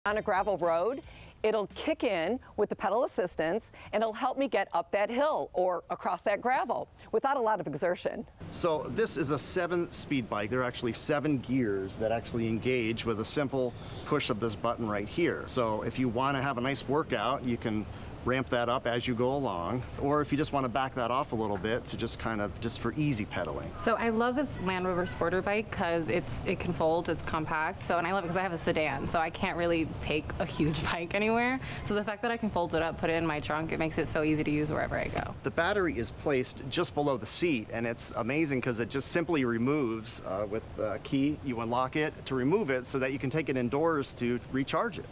On a gravel road, it'll kick in with the pedal assistance and it'll help me get up that hill or across that gravel without a lot of exertion. So this is a 7-speed bike. There are actually 7 gears that actually engage with a simple push of this button right here. So if you want to have a nice workout, you can ramp that up as you go along, or if you just want to back that off a little bit to just for easy pedaling. So I love this Land Rover Sporter bike because it can fold, it's compact. So, and I love it because I have a sedan, so I can't really take a huge bike anywhere. So the fact that I can fold it up, put it in my trunk, it makes it so easy to use wherever I go. The battery is placed just below the seat, and it's amazing because it just simply removes with the key. You unlock it to remove it so that you can take it indoors to recharge it.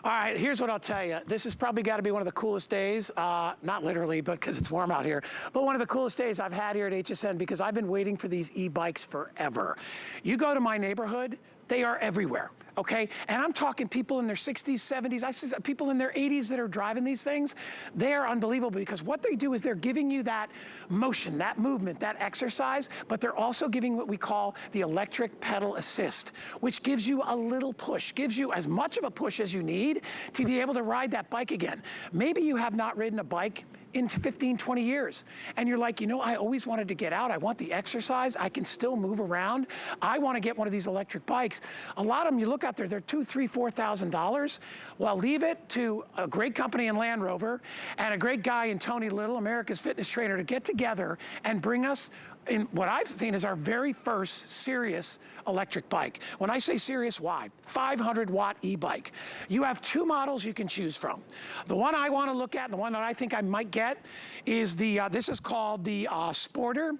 All right, here's what I'll tell you. This has probably got to be one of the coolest days, not literally, but because it's warm out here, but one of the coolest days I've had here at HSN because I've been waiting for these e-bikes forever. You go to my neighborhood, they are everywhere, okay? And I'm talking people in their 60s, 70s, I see people in their 80s that are driving these things. They are unbelievable because what they do is they're giving you that motion, that movement, that exercise, but they're also giving what we call the electric pedal assist, which gives you a little push, gives you as much of a push as you need to be able to ride that bike again. Maybe you have not ridden a bike in 15, 20 years. And you're like, you know, I always wanted to get out. I want the exercise. I can still move around. I want to get one of these electric bikes. A lot of them, you look out there, they're $2,000, $3,000, $4,000. Well, leave it to a great company in Land Rover and a great guy in Tony Little, America's fitness trainer, to get together and bring us in what I've seen is our very first serious electric bike. When I say serious, why? 500-watt e-bike. You have 2 models you can choose from. The one I want to look at, the one that I think I might get, is the, this is called the Sporter.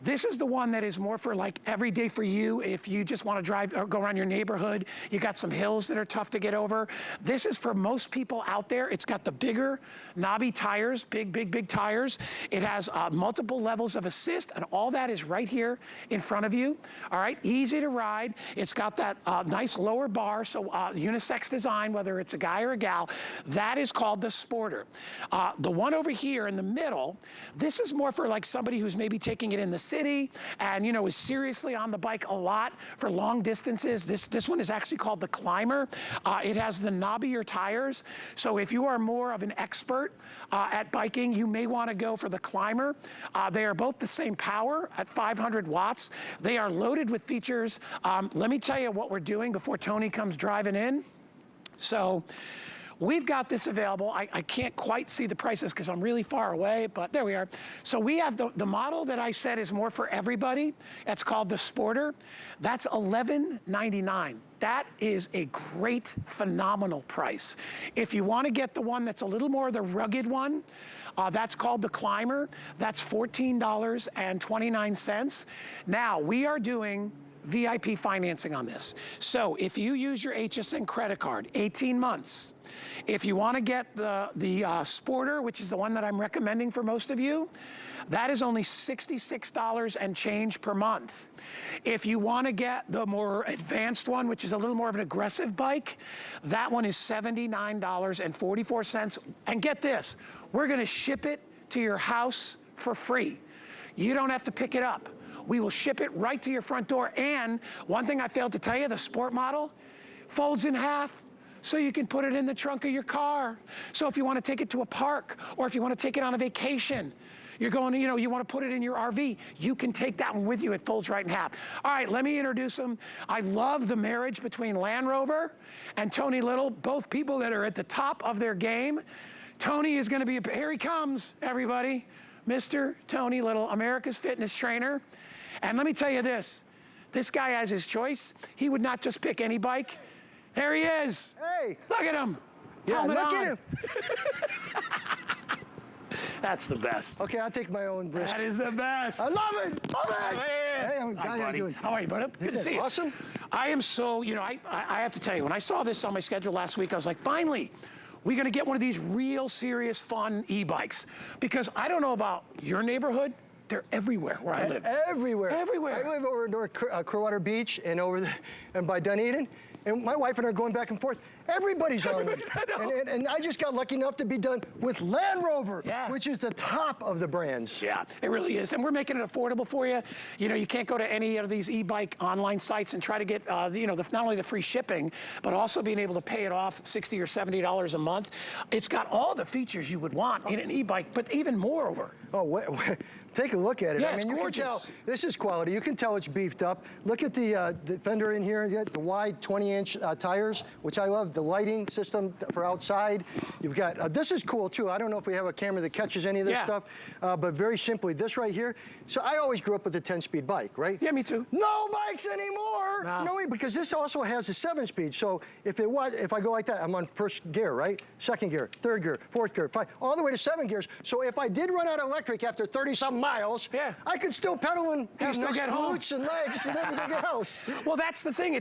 This is the one that is more for like every day for you. If you just want to drive or go around your neighborhood, you got some hills that are tough to get over. This is for most people out there. It's got the bigger knobby tires, big tires. It has multiple levels of assist, and all that is right here in front of you. All right, easy to ride. It's got that nice lower bar, so unisex design, whether it's a guy or a gal. That is called the Sporter. The one over here in the middle, this is more for like somebody who's maybe taking it in the city and, you know, is seriously on the bike a lot for long distances. This one is actually called the Climber. It has the knobbier tires, so if you are more of an expert at biking, you may want to go for the Climber. They are both the same power at 500 watts. They are loaded with features. Let me tell you what we're doing before Tony comes driving in. So we've got this available. I can't quite see the prices because I'm really far away, but there we are. So we have the model that I said is more for everybody. It's called the Sporter. That's $11.99. That is a great, phenomenal price. If you want to get the one that's a little more the rugged one, that's called the Climber. That's $14.29. Now, we are doing VIP financing on this. So if you use your HSN credit card, 18 months. If you want to get the Sporter, which is the one that I'm recommending for most of you, that is only $66 and change per month. If you want to get the more advanced one, which is a little more of an aggressive bike, that one is $79.44. And get this, we're going to ship it to your house for free. You don't have to pick it up. We will ship it right to your front door. And one thing I failed to tell you, the Sport model folds in half, so you can put it in the trunk of your car. So if you want to take it to a park, or if you want to take it on a vacation, you're going to, you know, you want to put it in your RV, you can take that one with you. It folds right in half. All right, let me introduce them. I love the marriage between Land Rover and Tony Little, both people that are at the top of their game. Tony is going to be, here he comes, everybody. Mr. Tony Little, America's fitness trainer. And let me tell you this guy has his choice. He would not just pick any bike. There he is. Hey. Look at him. Yeah, Helmet look on. at him. That's the best. Okay, I'll take my own risk. That is the best. I love it. Love it. Hey, How you doing? How are you, buddy? Good to see you. Awesome. I am so, you know, I have to tell you, when I saw this on my schedule last week, I was like, finally, we're going to get one of these real serious fun e-bikes. Because I don't know about your neighborhood, they're everywhere where I live. Everywhere. Everywhere. I live over North Clearwater Beach and over and by Dunedin. And my wife and I are going back and forth. Everybody's armored. And I just got lucky enough to be done with Land Rover, which is the top of the brands. Yeah, it really is. And we're making it affordable for you. You know, you can't go to any of these e-bike online sites and try to get, you know, not only the free shipping, but also being able to pay it off $60 or $70 a month. It's got all the features you would want in an e-bike, but even moreover. Oh, take a look at it. Yeah, I mean, it's you gorgeous. can tell this is quality. You can tell it's beefed up. Look at the fender in here. You got the wide 20-inch tires, which I love. The lighting system for outside. You've got, this is cool too. I don't know if we have a camera that catches any of this stuff, but very simply, this right here. So I always grew up with a 10-speed bike, right? Yeah, me too. No bikes anymore. No, because this also has a 7-speed. So if I go like that, I'm on first gear, right? Second gear, third gear, fourth gear, all the way to 7 gears. So if I did run out of electric after 30-something miles, I could still pedal and have still nice get home. glutes and legs and everything else. Well, that's the thing.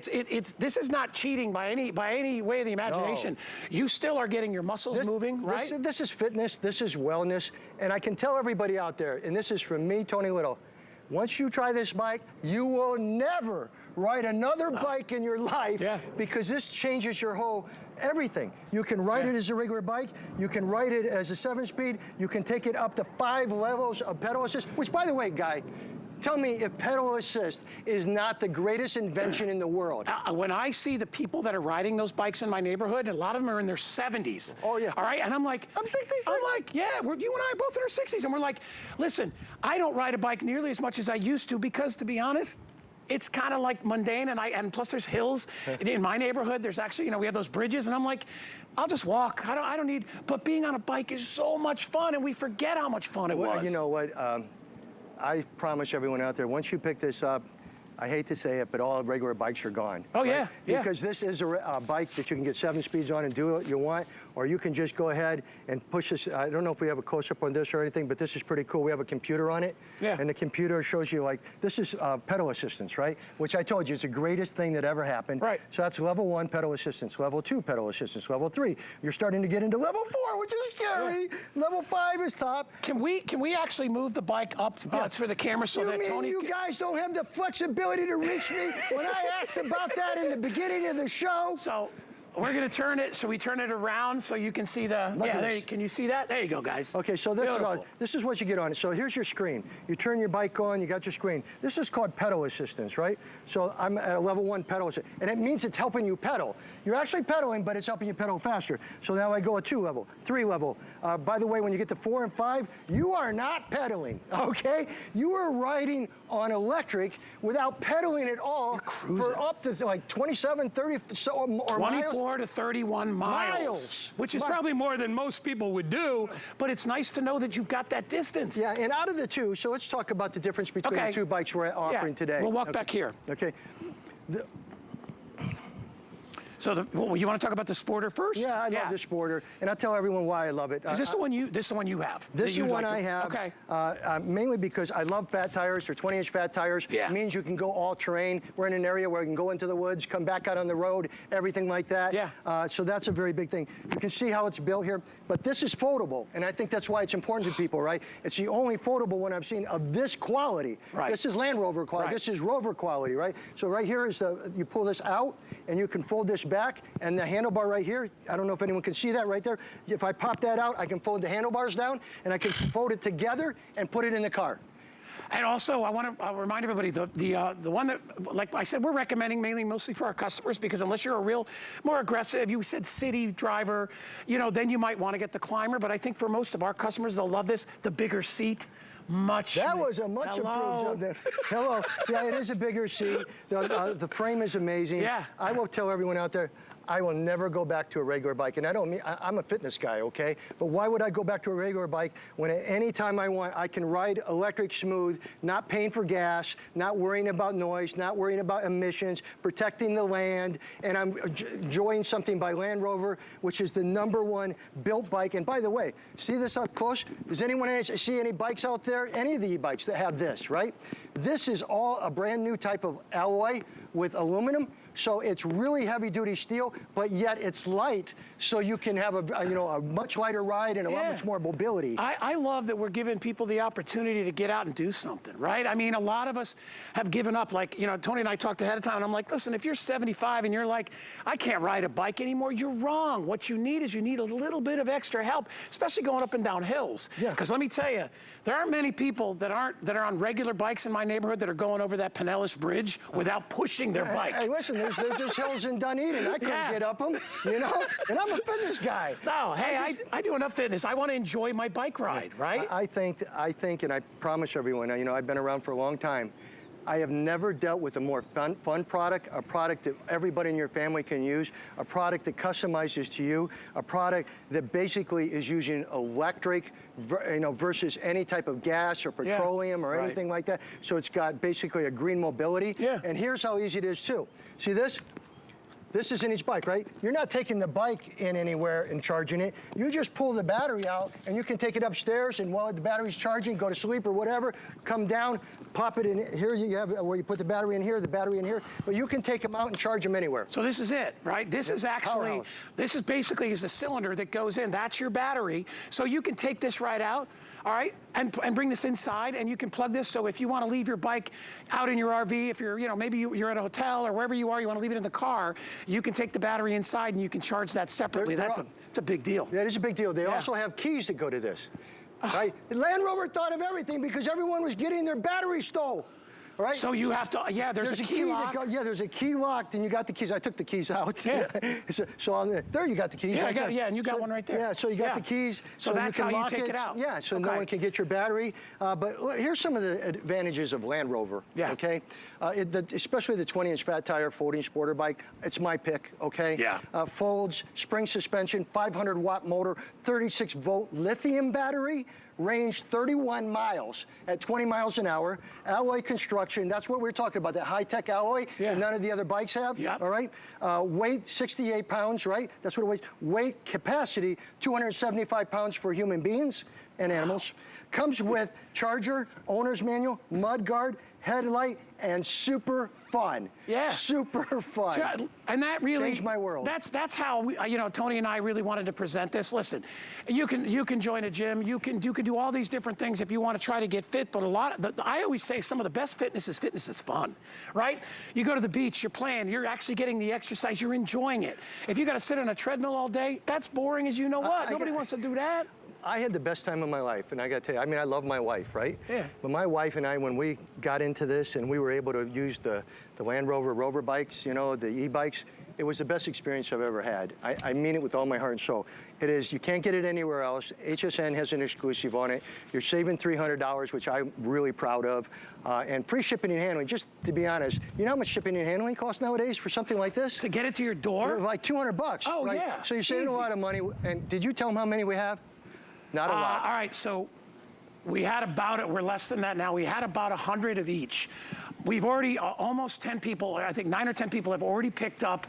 This is not cheating by any way of the imagination. No. You still are getting your muscles moving, right? This is fitness. This is wellness. And I can tell everybody out there, and this is from me, Tony Little, once you try this bike, you will never ride another bike in your life because this changes your whole everything. You can ride it as a regular bike. You can ride it as a 7-speed. You can take it up to 5 levels of pedal assist, which, by the way, Guy, tell me if pedal assist is not the greatest invention in the world. When I see the people that are riding those bikes in my neighborhood, a lot of them are in their 70s. Oh, yeah. All right, and I'm like, I'm 66. I'm like, yeah, you and I are both in our 60s. And we're like, listen, I don't ride a bike nearly as much as I used to because, to be honest, it's kind of like mundane, and plus there's hills. In my neighborhood, there's actually, you know, we have those bridges, and I'm like, I'll just walk. I don't need, but being on a bike is so much fun, and we forget how much fun it was. You know what? I promise everyone out there, once you pick this up, I hate to say it, but all regular bikes are gone. Oh, right? yeah. Because this is a bike that you can get 7 speeds on and do what you want, or you can just go ahead and push this. I don't know if we have a close-up on this or anything, but this is pretty cool. We have a computer on it, and the computer shows you, like, this is pedal assistance, right? Which I told you is the greatest thing that ever happened. Right. So that's level 1 pedal assistance, level 2 pedal assistance, level 3. You're starting to get into level 4, which is scary. Level 5 is top. Can we actually move the bike up for the camera so that Tony? You guys don't have the flexibility to reach me when I asked about that in the beginning of the show. So we're going to turn it, so we turn it around so you can see the, can you see that? There you go, guys. Okay, so this is what you get on it. So here's your screen. You turn your bike on, you got your screen. This is called pedal assistance, right? So I'm at a level 1 pedal assistance, and it means it's helping you pedal. You're actually pedaling, but it's helping you pedal faster. So now I go a 2 level, 3 level. By the way, when you get to 4 and 5, you are not pedaling, okay? You are riding on electric without pedaling at all for up to like 27, 30 or 24 miles. to 31 miles. Which is probably more than most people would do, but it's nice to know that you've got that distance. Yeah, and out of the two, so let's talk about the difference between the 2 bikes we're offering today. We'll walk back here. Okay. So you want to talk about the Sporter first? Yeah, I love the Sporter, and I'll tell everyone why I love it. Is this the one you have? This is the one I have. Okay. Mainly because I love fat tires. They're 20-inch fat tires. Yeah. It means you can go all terrain. We're in an area where you can go into the woods, come back out on the road, everything like that. Yeah. So that's a very big thing. You can see how it's built here, but this is foldable, and I think that's why it's important to people, right? It's the only foldable one I've seen of this quality. Right. This is Land Rover quality. Right. This is Rover quality, right? So right here is you pull this out, and you can fold this back, and the handlebar right here, I don't know if anyone can see that right there. If I pop that out, I can fold the handlebars down, and I can fold it together and put it in the car. And also, I want to remind everybody, the one that, like I said, we're recommending mostly for our customers, because unless you're a real more aggressive, you said city driver, you know, then you might want to get the Climber. But I think for most of our customers, they'll love this, the bigger seat. That was a much improved. Hello. Yeah, it is a bigger seat. The frame is amazing. Yeah. I will tell everyone out there, I will never go back to a regular bike. And I don't mean, I'm a fitness guy, okay? But why would I go back to a regular bike when at any time I want, I can ride electric smooth, not paying for gas, not worrying about noise, not worrying about emissions, protecting the land, and I'm enjoying something by Land Rover, which is the #1 built bike. And by the way, see this up close? Does anyone see any bikes out there? Any of the e-bikes that have this, right? This is all a brand new type of alloy with aluminum, So it's really heavy-duty steel, but yet it's light, so you can have a much lighter ride and a lot much more mobility. I love that we're giving people the opportunity to get out and do something, right? I mean, a lot of us have given up. Like, Tony and I talked ahead of time, and I'm like, listen, if you're 75 and you're like, I can't ride a bike anymore, you're wrong. What you need is you need a little bit of extra help, especially going up and down hills. Yeah. Because let me tell you, there aren't many people that are on regular bikes in my neighborhood that are going over that Pinellas Bridge without pushing their bike. Hey, listen, there's just hills in Dunedin. I couldn't get up them, and I'm a fitness guy. No, hey, I do enough fitness. I want to enjoy my bike ride, right? I think, and I promise everyone, I've been around for a long time. I have never dealt with a more fun product, a product that everybody in your family can use, a product that customizes to you, a product that basically is using electric, versus any type of gas or petroleum or anything like that. So it's got basically a green mobility. Yeah. And here's how easy it is too. See this? This is in each bike, right? You're not taking the bike in anywhere and charging it. You just pull the battery out and you can take it upstairs, and while the battery's charging, go to sleep or whatever, come down, pop it in. Here you have where you put the battery in here, the battery in here, but you can take them out and charge them anywhere. So this is it, right? This is actually, powerhouse. this is basically is the cylinder that goes in. That's your battery. So you can take this right out, all right, and bring this inside, and you can plug this. So if you want to leave your bike out in your RV, if you're, maybe you're at a hotel or wherever you are, you want to leave it in the car, you can take the battery inside and you can charge that separately. It's a big deal. Yeah, it is a big deal. They also have keys that go to this. Right? Land Rover thought of everything because everyone was getting their battery stole. Right? So you have to, there's a key lock. There's a key lock, and you got the keys. I took the keys out. Yeah. so on there you got the keys. Yeah, and you got one right there. Yeah, so you got the keys. So that's you can how you lock take it out. Yeah, so no one can get your battery. But look, here's some of the advantages of Land Rover. Yeah. Okay. Especially the 20-inch fat tire folding sporter bike. It's my pick. Okay. Yeah. Folds, spring suspension, 500-watt motor, 36-volt lithium battery. Range 31 miles at 20 miles an hour. Alloy construction, that's what we're talking about, that high-tech alloy that none of the other bikes have, all right? Weight, 68 pounds, right? That's what it weighs. Weight capacity, 275 pounds for human beings and animals. Comes with charger, owner's manual, mud guard, headlight, and super fun. Yeah. Super fun. And that really changed my world. That's how we, Tony and I really wanted to present this. Listen, you can join a gym. You can do all these different things if you want to try to get fit. But I always say some of the best fitness is fun, right? You go to the beach, you're playing, you're actually getting the exercise, you're enjoying it. If you got to sit on a treadmill all day, that's boring as you know what. Nobody wants to do that. I had the best time of my life, and I got to tell you, I love my wife, right? Yeah. But my wife and I, when we got into this and we were able to use the Land Rover bikes, the e-bikes, it was the best experience I've ever had. I mean it with all my heart and soul. It is, you can't get it anywhere else. HSN has an exclusive on it. You're saving $300, which I'm really proud of. And free shipping and handling, just to be honest, you know how much shipping and handling costs nowadays for something like this? To get it to your door? Like $200. Oh, right? yeah. So you're saving a lot of money. And did you tell them how many we have? Not a lot. All right, so we had we're less than that now. We had about 100 of each. We've already, almost 10 people, I think 9 or 10 people have already picked up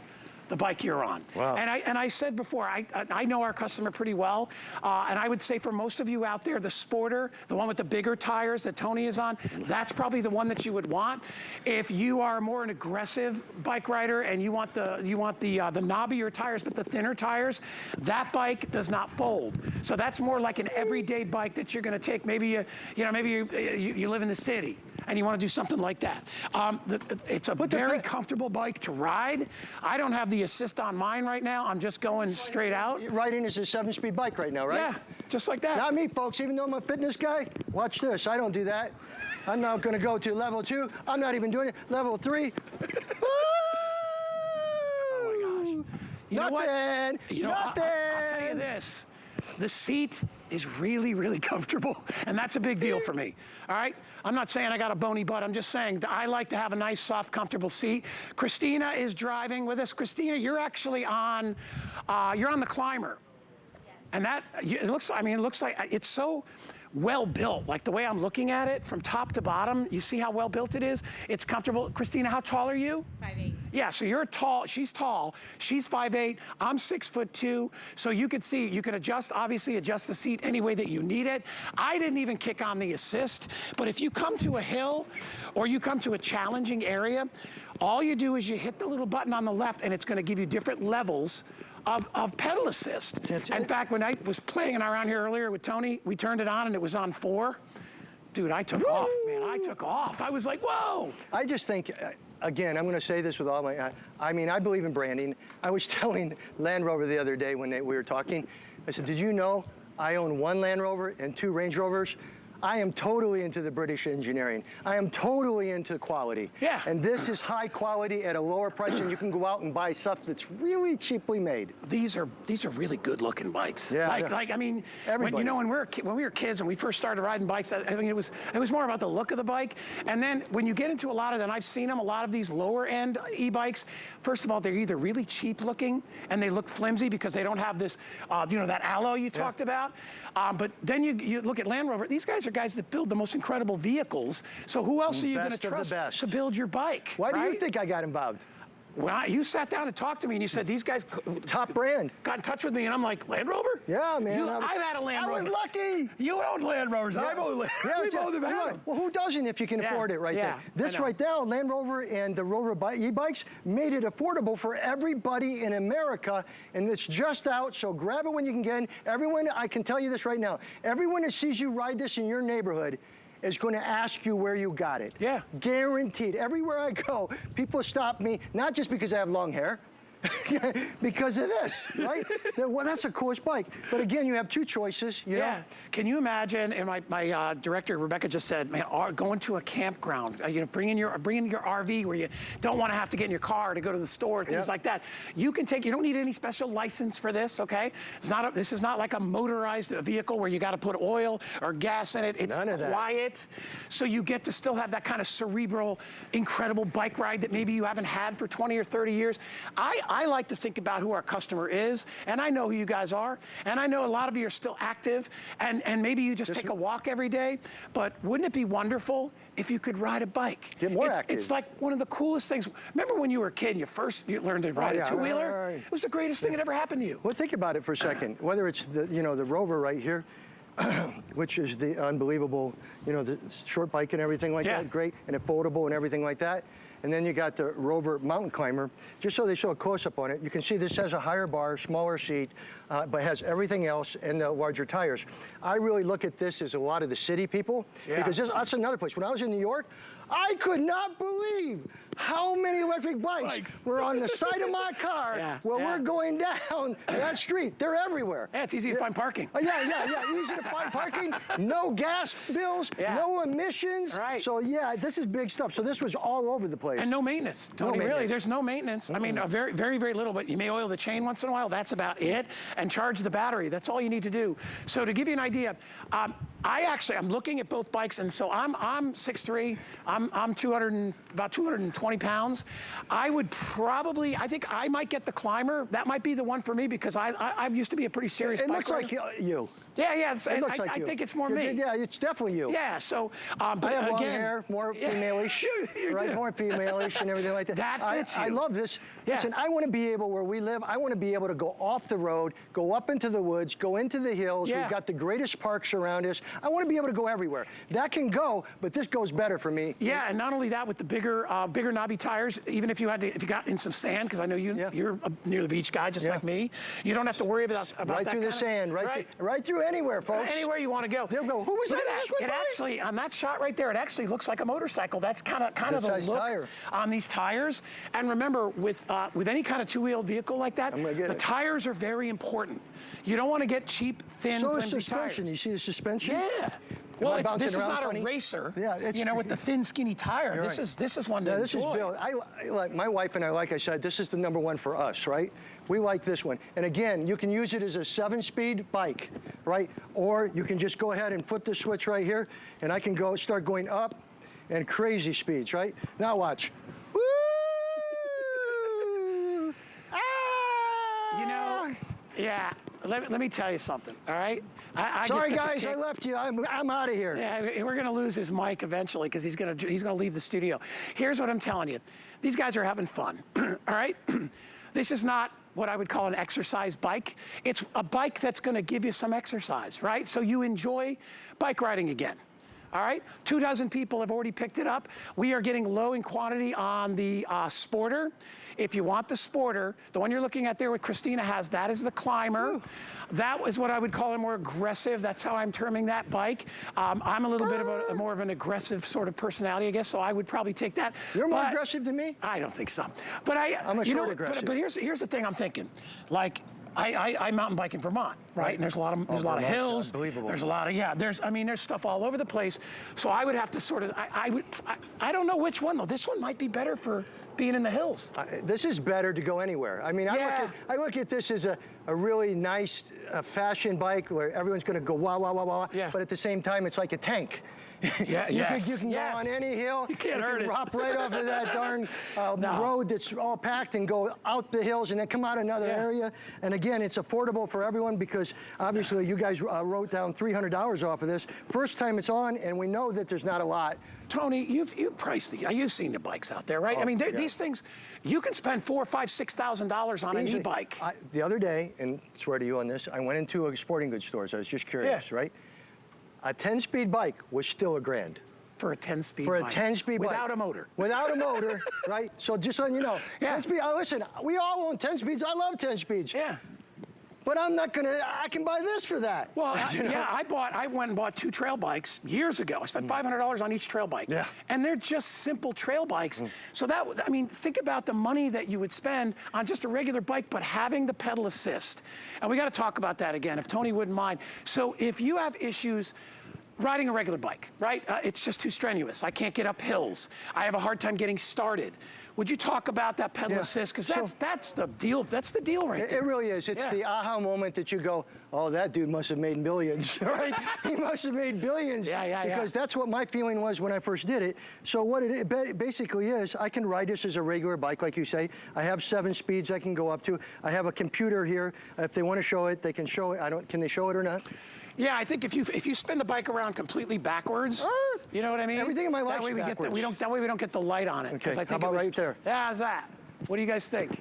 the bike you're on. Wow. And I said before, I know our customer pretty well, and I would say for most of you out there, the Sporter, the one with the bigger tires that Tony is on, that's probably the one that you would want. If you are more an aggressive bike rider and you want the knobbier tires but the thinner tires, that bike does not fold. So that's more like an everyday bike that you're going to take. Maybe you live in the city and you want to do something like that. It's a very comfortable bike to ride. I don't have the assist on mine right now. I'm just going straight out. Riding is a 7-speed bike right now, right? Yeah, just like that. Not me, folks. Even though I'm a fitness guy, watch this. I don't do that. I'm now going to go to level 2. I'm not even doing it. Level 3. Oh my gosh. You know what? Nothing. I'll tell you this. The seat is really, really comfortable, and that's a big deal for me, all right? I'm not saying I got a bony butt. I'm just saying that I like to have a nice, soft, comfortable seat. Christina is driving with us. Christina, you're actually on, you're on the Climber. And that, it looks, I mean, it looks like it's so well built. Like the way I'm looking at it from top to bottom, you see how well built it is? It's comfortable. Christina, how tall are you? 5'8". Yeah, so you're tall, she's 5'8", I'm 6'2", so you can see, you can obviously adjust the seat any way that you need it. I didn't even kick on the assist, but if you come to a hill or you come to a challenging area, all you do is you hit the little button on the left and it's gonna give you different levels of pedal assist. In fact, when I was playing around here earlier with Tony, we turned it on and it was on 4. Dude, I took off, man, I took off. I was like, whoa. I just think, again, I'm going to say this with all my, I mean, I believe in branding. I was telling Land Rover the other day when we were talking, I said, did you know I own 1 Land Rover and 2 Range Rovers? I am totally into the British engineering. I am totally into quality. Yeah. And this is high quality at a lower price, and you can go out and buy stuff that's really cheaply made. These are really good looking bikes. Yeah, like I mean, everybody. when, you know, when we were kids and we first started riding bikes, I mean, it was more about the look of the bike. And then when you get into a lot of, and I've seen them, a lot of these lower end e-bikes, first of all, they're either really cheap looking and they look flimsy because they don't have this, you know, that alloy you talked about. But then you look at Land Rover, these guys are guys that build the most incredible vehicles. So who else are you going to trust to build your bike? Why do you think I got involved? Well, you sat down and talked to me and you said, these guys Top brand. got in touch with me and I'm like, Land Rover? Yeah, man. I've had a Land Rover. I was lucky. You own Land Rovers. I've owned Land Rovers. We both have had them. Well, who doesn't if you can afford it right there? This right now, Land Rover and the Rover e-bikes made it affordable for everybody in America, and it's just out, so grab it when you can get in. Everyone, I can tell you this right now, everyone that sees you ride this in your neighborhood is going to ask you where you got it. Yeah. Guaranteed. Everywhere I go, people stop me, not just because I have long hair, because of this, right? Well, that's the coolest bike. But again, you have 2 choices. You know? Can you imagine? And my director Rebecca just said, man, going to a campground, you know, bring in your RV where you don't want to have to get in your car to go to the store, things like that. You can take. You don't need any special license for this. Okay, it's not. This is not like a motorized vehicle where you got to put oil or gas in it. It's quiet, so you get to still have that kind of cerebral, incredible bike ride that maybe you haven't had for 20 or 30 years. I like to think about who our customer is, and I know who you guys are, and I know a lot of you are still active, and maybe you just take a walk every day, but wouldn't it be wonderful if you could ride a bike? Get more active. It's like one of the coolest things. Remember when you were a kid and you learned to ride a two-wheeler? It was the greatest thing that ever happened to you. Well, think about it for a second. Whether it's the Rover right here, which is the unbelievable, the short bike and everything like that, great, and it's foldable and everything like that. And then you got the Rover mountain climber. Just so they show a close-up on it, you can see this has a higher bar, smaller seat, but has everything else and the larger tires. I really look at this as a lot of the city people, because that's another place. When I was in New York, I could not believe how many electric bikes were on the side of my car we're going down that street. They're everywhere. Yeah, it's easy to find parking. Easy to find parking. No gas bills, no emissions. Right. So this is big stuff. So this was all over the place. And no maintenance, Tony. Really, there's no maintenance. I mean, very, very, very little. But you may oil the chain once in a while. That's about it. And charge the battery. That's all you need to do. So to give you an idea, I'm looking at both bikes, and so I'm 6'3". I'm about 220 pounds. I think I might get the climber. That might be the one for me because I used to be a pretty serious bike rider. It looks like you. Yeah. I think it's more me. Yeah, it's definitely you. Yeah. So, but I have long again, hair, more female-ish, right? More female-ish and everything like that. That fits you. I love this. Yeah. Listen, I want to be able, where we live, I want to be able to go off the road, go up into the woods, go into the hills. We've got the greatest parks around us. I want to be able to go everywhere. That can go, but this goes better for me. Yeah, and not only that, with the bigger knobby tires, even if you got in some sand, because I know you're a near the beach guy, just like me, you don't have to worry about right that through the sand, right through anywhere, folks. Anywhere you want to go. They'll go, who was that? It actually, on that shot right there, it actually looks like a motorcycle. That's kind of the look on these tires. And remember, with any kind of two-wheeled vehicle like that, the tires are very important. You don't want to get cheap, thin, flimsy suspension. tires. You see the suspension? Yeah. Well, this is not a racer. Yeah, with the thin, skinny tire. This is one to enjoy. This is built. Like my wife and I, like I said, this is the #1 for us, right? We like this one. And again, you can use it as a 7-speed bike, right? Or you can just go ahead and flip the switch right here, and I can start going up and crazy speeds, right? Now watch. Woo! let me tell you something, all right? I Sorry, get such a guys, I kick. left you. I'm out of here. Yeah, we're gonna lose his mic eventually because he's gonna leave the studio. Here's what I'm telling you. These guys are having fun, all right? This is not what I would call an exercise bike. It's a bike that's gonna give you some exercise, right? So you enjoy bike riding again. All right, 24 people have already picked it up. We are getting low in quantity on the Sporter. If you want the Sporter, the one you're looking at there, what Christina has, that is the Climber. Ooh. That is what I would call a more aggressive. That's how I'm terming that bike. I'm a little bit of a more of an aggressive sort of personality, I guess. So I would probably take that. You're more aggressive than me? I don't think so. But I'm a short aggressive. But here's the thing I'm thinking. Like, I mountain bike in Vermont, right? And there's a lot of hills. Unbelievable. There's a lot of, there's stuff all over the place. So I would have to sort of, I don't know which one though. This one might be better for being in the hills. This is better to go anywhere. I mean, I look at this as a really nice fashion bike where everyone's going to go wah, wah, wah, wah. Yeah. But at the same time, it's like a tank. Yeah, you can go on any hill. You can't hurt it. Drop right off of that darn road that's all packed and go out the hills and then come out another area. And again, it's affordable for everyone because obviously you guys wrote down $300 off of this. First time it's on, and we know that there's not a lot. Tony, you've priced you've seen the bikes out there, right? I mean, these things, you can spend $4,000, $5,000, $6,000 on an e-bike. The other day, and swear to you on this, I went into a sporting goods store. So I was just curious, right? A 10-speed bike was still $1,000. For a 10-speed For bike. a 10-speed bike. Without a motor. Without a motor, right? So just letting you know, 10-speed, listen, we all own 10-speeds. I love 10-speeds. Yeah. But I'm not gonna, I can buy this for that. Well, I went and bought 2 trail bikes years ago. I spent $500 on each trail bike. Yeah. And they're just simple trail bikes. So that, I mean, think about the money that you would spend on just a regular bike, but having the pedal assist. And we gotta talk about that again, if Tony wouldn't mind. So if you have issues riding a regular bike, right? It's just too strenuous. I can't get up hills. I have a hard time getting started. Would you talk about that pedal assist? Because that's the deal. That's the deal right there. It really is. It's the aha moment that you go, oh, that dude must have made millions, right? He must have made billions. Because that's what my feeling was when I first did it. So what it basically is, I can ride this as a regular bike, like you say. I have 7 speeds I can go up to. I have a computer here. If they want to show it, they can show it. Can they show it or not? Yeah, I think if you spin the bike around completely backwards, you know what I mean? Everything in my life is backwards. That way we don't get the light on it. Okay, I think how about right there? Yeah, how's that? What do you guys think?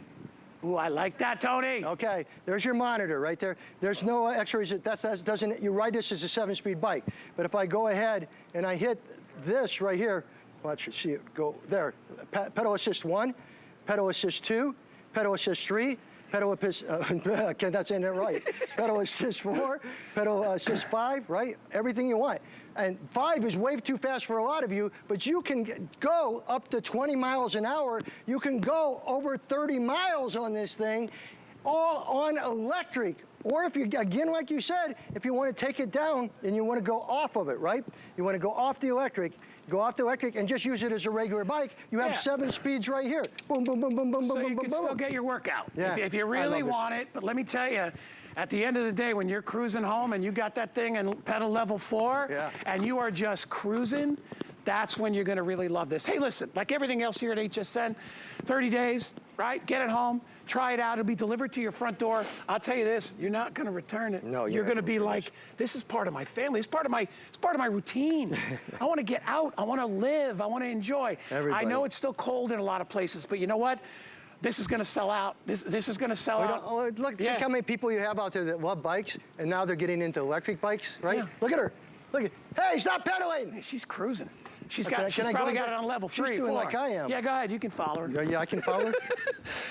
Ooh, I like that, Tony. Okay, there's your monitor right there. There's no X-rays. That doesn't. You ride this as a 7-speed bike. But if I go ahead and I hit this right here, watch you see it go there. Pedal assist 1, pedal assist 2, pedal assist 3. Pedal assist, that's saying that right. Pedal assist 4, pedal assist 5, right? Everything you want. And 5 is way too fast for a lot of you, but you can go up to 20 miles an hour. You can go over 30 miles on this thing, all on electric. Or if you, again, like you said, if you want to take it down and you want to go off of it, right? You want to go off the electric, and just use it as a regular bike. You have 7 speeds right here. Boom, boom, boom, boom, boom, so boom, you boom, can boom. still get your workout if you I really love want it. But let me tell you, at the end of the day, when you're cruising home and you got that thing in pedal level 4, and you are just cruising, that's when you're going to really love this. Hey, listen, like everything else here at HSN, 30 days, right? Get it home, try it out. It'll be delivered to your front door. I'll tell you this, you're not going to return it. No, you're going to be like, this is part of my family. It's part of my routine. I want to get out. I want to live. I want to enjoy. Everybody. I know it's still cold in a lot of places, but you know what? This is going to sell out. This is going to sell out. Look how many people you have out there that love bikes, and now they're getting into electric bikes, right? Yeah. Look at her. Look at, hey, stop pedaling. Hey, she's cruising. She's probably got it on level 3, 4. She's doing like I am. Yeah, go ahead. You can follow her. Yeah, I can follow her.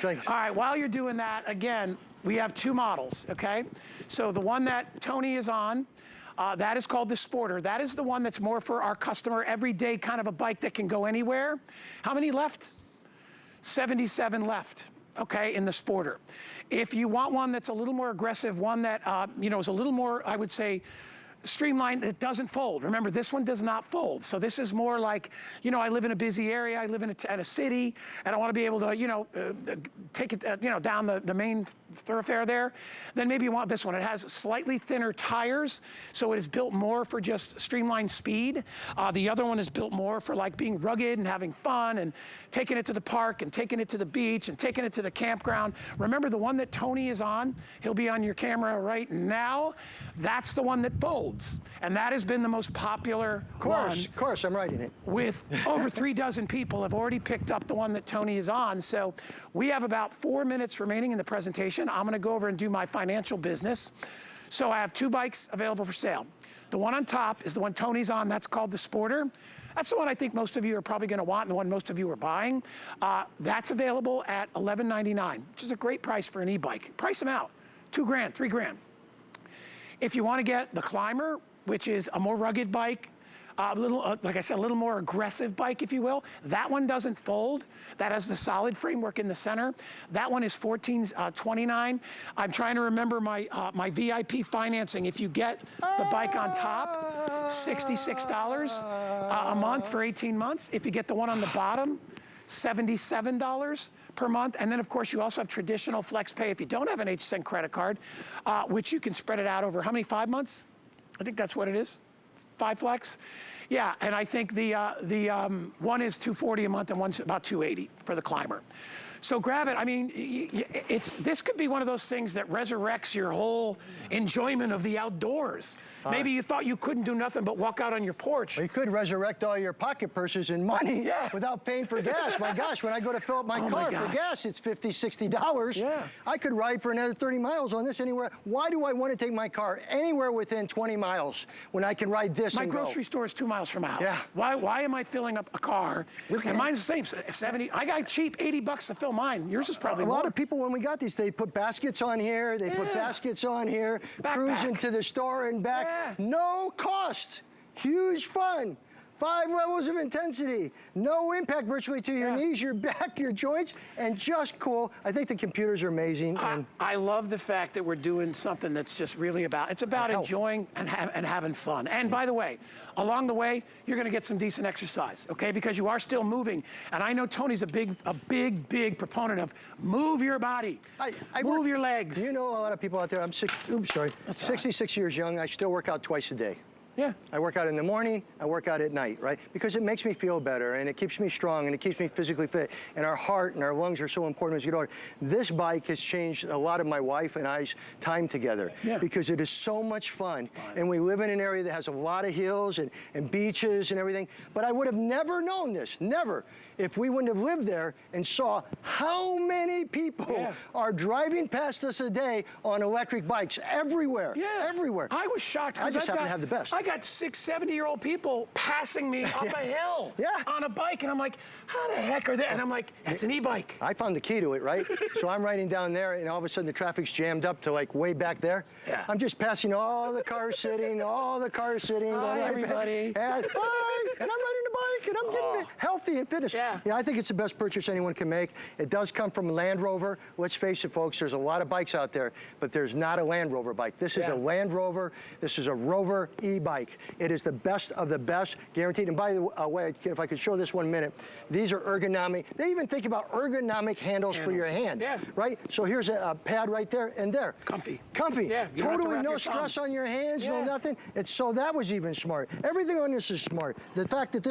Thanks. All right, while you're doing that, again, we have 2 models, okay? So the one that Tony is on, that is called the Sporter. That is the one that's more for our customer, everyday kind of a bike that can go anywhere. How many left? 77 left, okay, in the Sporter. If you want one that's a little more aggressive, one that, is a little more, I would say, streamlined, it doesn't fold. Remember, this one does not fold. So this is more like, you know, I live in a busy area, I live in a city, and I want to be able to, you know, take it, you know, down the main thoroughfare there. Then maybe you want this one. It has slightly thinner tires, so it is built more for just streamlined speed. The other one is built more for like being rugged and having fun and taking it to the park and taking it to the beach and taking it to the campground. Remember the one that Tony is on? He'll be on your camera right now. That's the one that folds. And that has been the most popular one. Of course, I'm writing it. With over 3 dozen people have already picked up the one that Tony is on. So we have about 4 minutes remaining in the presentation. I'm going to go over and do my financial business. So I have 2 bikes available for sale. The one on top is the one Tony's on. That's called the Sporter. That's the one I think most of you are probably going to want and the one most of you are buying. That's available at $11.99, which is a great price for an e-bike. Price them out. $2 grand, $3 grand. If you want to get the Climber, which is a more rugged bike, a little, like I said, a little more aggressive bike, if you will. That one doesn't fold. That has the solid framework in the center. That one is $14.29. I'm trying to remember my my VIP financing. If you get the bike on top, $66 a month for 18 months. If you get the one on the bottom, $77 per month. And then, of course, you also have traditional flex pay if you don't have an HSN credit card, which you can spread it out over how many, 5 months? I think that's what it is. 5 flex. Yeah, and I think the one is $240 a month and one's about $280 for the Climber. So grab it. I mean, this could be one of those things that resurrects your whole enjoyment of the outdoors. Maybe you thought you couldn't do nothing but walk out on your porch. Well, you could resurrect all your pocket purses and money without paying for gas. My gosh, when I go to fill up my car for gas, it's $50, $60. Yeah. I could ride for another 30 miles on this anywhere. Why do I want to take my car anywhere within 20 miles when I can ride this My and grocery store is 2 miles from my house. Yeah. Why am I filling up a car? And mine's the same, 70. I got cheap, $80 to fill mine. Yours is probably more. A lot of people, when we got these, they put baskets on here, they put baskets on here, cruising to the store and back. No cost, huge fun. 5 levels of intensity, no impact virtually to your knees, your back, your joints, and just cool. I think the computers are amazing. I love the fact that we're doing something that's just really it's about enjoying and having fun. And by the way, along the way, you're gonna get some decent exercise, okay? Because you are still moving. And I know Tony's a big proponent of move your body, move your legs. You know, a lot of people out there, I'm 66 years young, I still work out twice a day. Yeah. I work out in the morning, I work out at night, right? Because it makes me feel better and it keeps me strong and it keeps me physically fit. And our heart and our lungs are so important as you get older. This bike has changed a lot of my wife and I's time together because it is so much fun. And we live in an area that has a lot of hills and beaches and everything. But I would have never known this, never, if we wouldn't have lived there and saw how many people are driving past us a day on electric bikes everywhere, everywhere. I was shocked I because just happen to have the best. I got 70-year-old people passing me up a hill on a bike, and I'm like, how the heck are they? And I'm like, it's an e-bike. I found the key to it, right? So I'm riding down there, and all of a sudden the traffic's jammed up to like way back there. Yeah. I'm just passing all the cars sitting, Hi, everybody. And, hi, and I'm riding the bike, and I'm getting healthy and fitness. Yeah, I think it's the best purchase anyone can make. It does come from Land Rover. Let's face it, folks, there's a lot of bikes out there, but there's not a Land Rover bike. This is a Land Rover. This is a Rover e-bike. It is the best of the best, guaranteed. And by the way, if I could show this 1 minute, these are ergonomic. They even think about ergonomic handles for your hand, right? So here's a pad right there and there. Comfy. Comfy. Yeah, totally no stress on your hands, no nothing. So that was even smart. Everything on this is smart. The fact that this